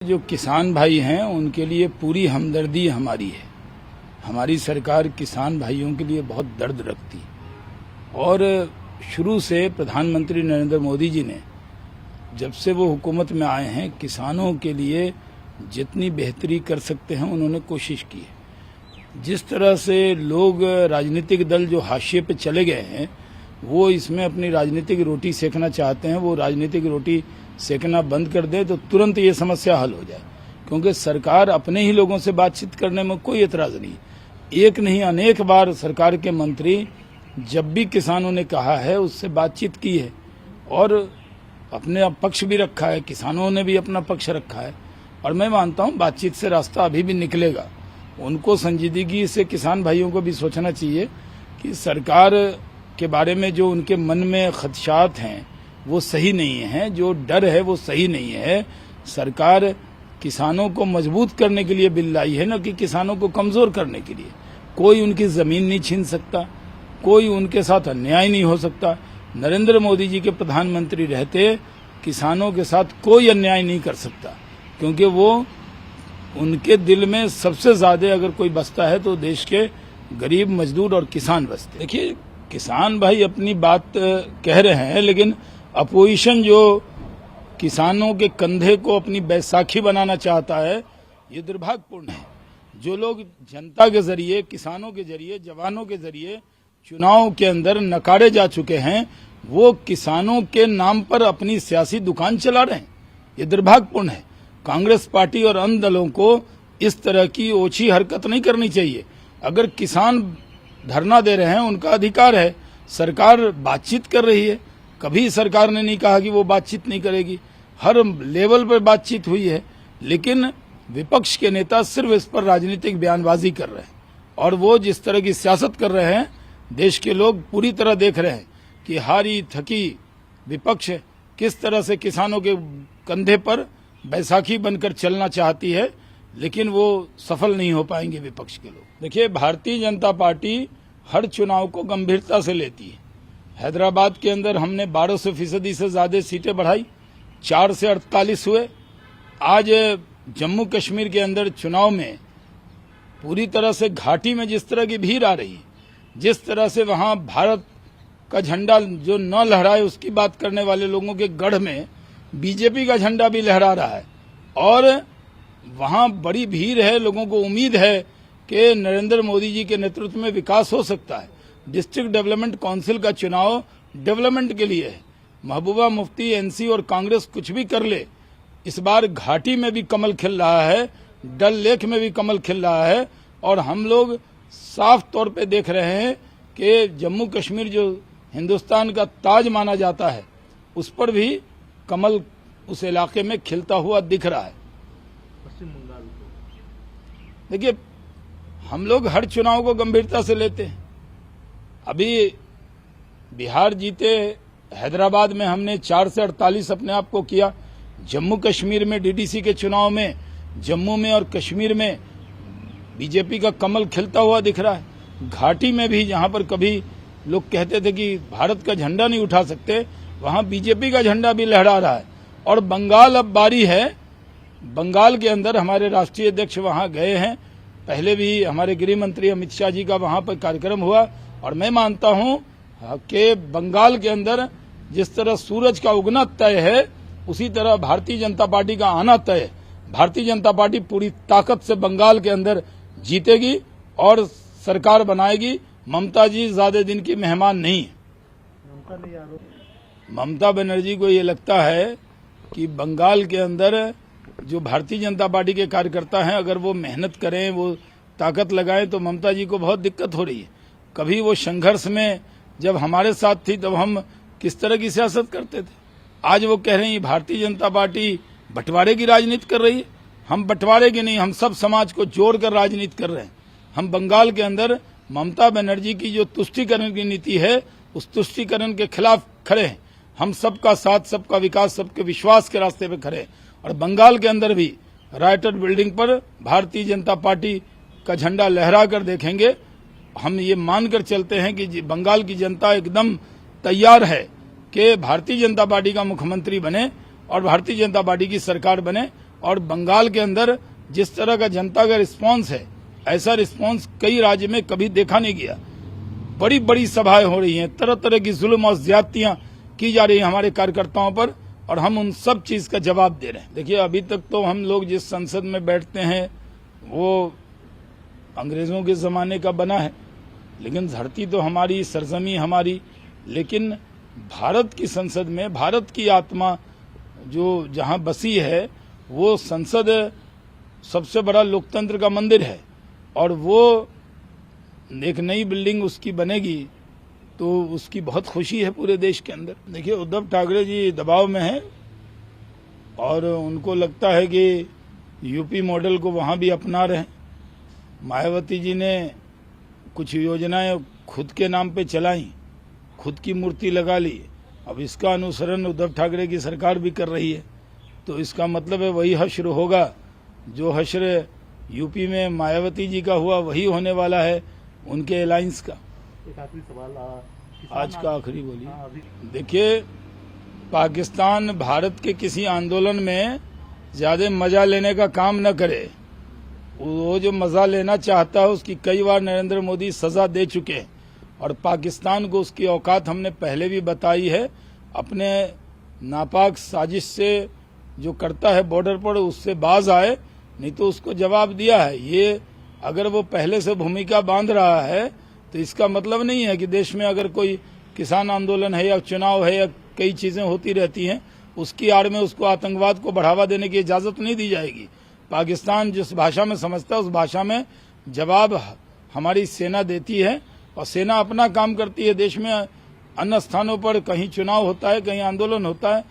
जो किसान भाई हैं उनके लिए पूरी हमदर्दी हमारी है। हमारी सरकार किसान भाइयों के लिए बहुत दर्द रखती है और शुरू से प्रधानमंत्री नरेंद्र मोदी जी ने जब से वो हुकूमत में आए हैं किसानों के लिए जितनी बेहतरी कर सकते हैं उन्होंने कोशिश की है। जिस तरह से लोग राजनीतिक दल जो हाशिए पे चले गए हैं वो इसमें अपनी राजनीतिक रोटी सेकना चाहते हैं, वो राजनीतिक रोटी सेकना बंद कर दे तो तुरंत ये समस्या हल हो जाए, क्योंकि सरकार अपने ही लोगों से बातचीत करने में कोई एतराज नहीं। एक नहीं अनेक बार सरकार के मंत्री जब भी किसानों ने कहा है उससे बातचीत की है और अपने पक्ष भी रखा है, किसानों ने भी अपना पक्ष रखा है और मैं मानता हूं बातचीत से रास्ता अभी भी निकलेगा। उनको संजीदगी से किसान भाइयों को भी सोचना चाहिए कि सरकार के बारे में जो उनके मन में खदशात हैं वो सही नहीं है, जो डर है वो सही नहीं है। सरकार किसानों को मजबूत करने के लिए बिल लाई है, न कि किसानों को कमजोर करने के लिए। कोई उनकी जमीन नहीं छीन सकता, कोई उनके साथ अन्याय नहीं हो सकता। नरेंद्र मोदी जी के प्रधानमंत्री रहते किसानों के साथ कोई अन्याय नहीं कर सकता, क्योंकि वो उनके दिल में सबसे ज्यादा अगर कोई बसता है तो देश के गरीब मजदूर और किसान बसते। देखिए, किसान भाई अपनी बात कह रहे हैं, लेकिन अपोजिशन जो किसानों के कंधे को अपनी बैसाखी बनाना चाहता है ये दुर्भाग्यपूर्ण है। जो लोग जनता के जरिए, किसानों के जरिए, जवानों के जरिए चुनाव के अंदर नकारे जा चुके हैं, वो किसानों के नाम पर अपनी सियासी दुकान चला रहे हैं। ये दुर्भाग्यपूर्ण है। कांग्रेस पार्टी और अन्य दलों को इस तरह की ओछी हरकत नहीं करनी चाहिए। अगर किसान धरना दे रहे हैं उनका अधिकार है, सरकार बातचीत कर रही है, कभी सरकार ने नहीं कहा कि वो बातचीत नहीं करेगी। हर लेवल पर बातचीत हुई है, लेकिन विपक्ष के नेता सिर्फ इस पर राजनीतिक बयानबाजी कर रहे हैं और वो जिस तरह की सियासत कर रहे हैं देश के लोग पूरी तरह देख रहे हैं कि हारी थकी विपक्ष किस तरह से किसानों के कंधे पर बैसाखी बनकर चलना चाहती है, लेकिन वो सफल नहीं हो पाएंगे विपक्ष के लोग। देखिए, भारतीय जनता पार्टी हर चुनाव को गंभीरता से लेती है। हैदराबाद के अंदर हमने 1200% से ज्यादा सीटें बढ़ाई, 4 से 48 हुए। आज जम्मू कश्मीर के अंदर चुनाव में पूरी तरह से घाटी में जिस तरह की भीड़ आ रही है, जिस तरह से वहां भारत का झंडा जो न लहराए उसकी बात करने वाले लोगों के गढ़ में बीजेपी का झंडा भी लहरा रहा है और वहां बड़ी भीड़ है। लोगों को उम्मीद है कि नरेंद्र मोदी जी के नेतृत्व में विकास हो सकता है। डिस्ट्रिक्ट डेवलपमेंट काउंसिल का चुनाव डेवलपमेंट के लिए है। महबूबा मुफ्ती, एनसी और कांग्रेस कुछ भी कर ले, इस बार घाटी में भी कमल खिल रहा है, डल लेक में भी कमल खिल रहा है और हम लोग साफ तौर पे देख रहे हैं कि जम्मू कश्मीर जो हिंदुस्तान का ताज माना जाता है उस पर भी कमल उस इलाके में खिलता हुआ दिख रहा है। पश्चिम बंगाल देखिए, हम लोग हर चुनाव को गंभीरता से लेते हैं। अभी बिहार जीते, हैदराबाद में हमने 4 से 48 अपने आप को किया। जम्मू कश्मीर में डीडीसी के चुनाव में जम्मू में और कश्मीर में बीजेपी का कमल खिलता हुआ दिख रहा है। घाटी में भी जहां पर कभी लोग कहते थे कि भारत का झंडा नहीं उठा सकते, वहां बीजेपी का झंडा भी लहरा रहा है। और बंगाल अब बारी है। बंगाल के अंदर हमारे राष्ट्रीय अध्यक्ष वहां गए हैं, पहले भी हमारे गृह मंत्री अमित शाह जी का वहां पर कार्यक्रम हुआ और मैं मानता हूं कि बंगाल के अंदर जिस तरह सूरज का उगना तय है उसी तरह भारतीय जनता पार्टी का आना तय है। भारतीय जनता पार्टी पूरी ताकत से बंगाल के अंदर जीतेगी और सरकार बनाएगी। ममता जी ज्यादा दिन की मेहमान नहीं है। ममता बनर्जी को ये लगता है कि बंगाल के अंदर जो भारतीय जनता पार्टी के कार्यकर्ता हैं अगर वो मेहनत करें, वो ताकत लगाएं तो ममता जी को बहुत दिक्कत हो रही है। कभी वो संघर्ष में जब हमारे साथ थी तब हम किस तरह की सियासत करते थे, आज वो कह रही हैं भारतीय जनता पार्टी बंटवारे की राजनीति कर रही है। हम बंटवारे की नहीं, हम सब समाज को जोड़कर राजनीति कर रहे हैं। हम बंगाल के अंदर ममता बनर्जी की जो तुष्टीकरण की नीति है उस तुष्टीकरण के खिलाफ खड़े हैं। हम सबका साथ, सबका विकास, सबके विश्वास के रास्ते पे खड़े हैं और बंगाल के अंदर भी रायटेड बिल्डिंग पर भारतीय जनता पार्टी का झंडा लहरा कर देखेंगे। हम ये मानकर चलते हैं कि बंगाल की जनता एकदम तैयार है कि भारतीय जनता पार्टी का मुख्यमंत्री बने और भारतीय जनता पार्टी की सरकार बने और बंगाल के अंदर जिस तरह का जनता का रिस्पांस है, ऐसा रिस्पांस कई राज्य में कभी देखा नहीं गया। बड़ी बड़ी सभाएं हो रही हैं, तरह तरह की जुल्म और ज्यादतियां की जा रही हैं हमारे कार्यकर्ताओं पर, और हम उन सब चीज का जवाब दे रहे हैं। देखिए, अभी तक तो हम लोग जिस संसद में बैठते हैं वो अंग्रेजों के जमाने का बना है, लेकिन धरती तो हमारी, सरजमी हमारी। लेकिन भारत की संसद में भारत की आत्मा जो जहां बसी है, वो संसद सबसे बड़ा लोकतंत्र का मंदिर है, और वो एक नई बिल्डिंग उसकी बनेगी तो उसकी बहुत खुशी है पूरे देश के अंदर। देखिए, उद्धव ठाकरे जी दबाव में हैं और उनको लगता है कि यूपी मॉडल को वहां भी अपना रहे हैं। मायावती जी ने कुछ योजनाएं खुद के नाम पे चलाई, खुद की मूर्ति लगा ली। अब इसका अनुसरण उद्धव ठाकरे की सरकार भी कर रही है, तो इसका मतलब है वही हश्र होगा जो हश्र यूपी में मायावती जी का हुआ, वही होने वाला है उनके अलायंस का। एक आखिरी सवाल आज का आखिरी बोलिए। देखिए, पाकिस्तान भारत के किसी आंदोलन में ज्यादा मजा लेने का काम न करे। वो जो मजा लेना चाहता है उसकी कई बार नरेंद्र मोदी सजा दे चुके हैं, और पाकिस्तान को उसकी औकात हमने पहले भी बताई है। अपने नापाक साजिश से जो करता है बॉर्डर पर, उससे बाज आए, नहीं तो उसको जवाब दिया है। ये अगर वो पहले से भूमिका बांध रहा है तो इसका मतलब नहीं है कि देश में अगर कोई किसान आंदोलन है या चुनाव है या कई चीजें होती रहती हैं, उसकी आड़ में उसको आतंकवाद को बढ़ावा देने की इजाजत नहीं दी जाएगी। पाकिस्तान जिस भाषा में समझता है उस भाषा में जवाब हमारी सेना देती है, और सेना अपना काम करती है। देश में अन्य स्थानों पर कहीं चुनाव होता है, कहीं आंदोलन होता है,